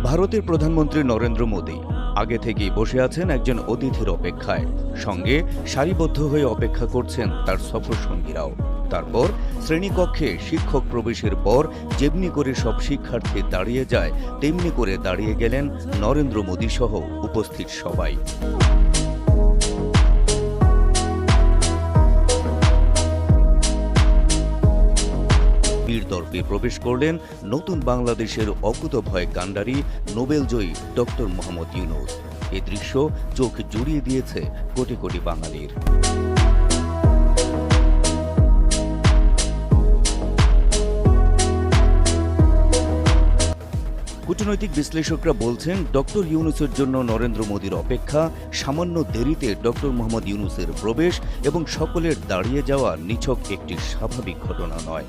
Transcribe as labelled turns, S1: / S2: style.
S1: ভারতের প্রধানমন্ত্রী নরেন্দ্র মোদী আগে থেকেই বসে আছেন একজন অতিথির অপেক্ষায়। সঙ্গে সারিবদ্ধ হয়ে অপেক্ষা করছেন তার সফর সঙ্গীরাও। তারপর শ্রেণীকক্ষে শিক্ষক প্রবেশের পর যেমনি করে সব শিক্ষার্থী দাঁড়িয়ে যায়, তেমনি করে দাঁড়িয়ে গেলেন নরেন্দ্র মোদী সহ উপস্থিত সবাই। বীরদর্পে প্রবেশ করলেন নতুন বাংলাদেশের অকুতোভয় কাণ্ডারি নোবেলজয়ী ডক্টর মোহাম্মদ ইউনূস। এ দৃশ্য চোখ জুড়িয়ে দিয়েছে কোটি কোটি বাঙালির। কূটনৈতিক বিশ্লেষকরা বলছেন, ডক্টর ইউনূসের জন্য নরেন্দ্র মোদীর অপেক্ষা, সামান্য দেরিতে ডক্টর মোহাম্মদ ইউনূসের প্রবেশ এবং সকলের দাঁড়িয়ে যাওয়া নিছক একটি স্বাভাবিক ঘটনা নয়।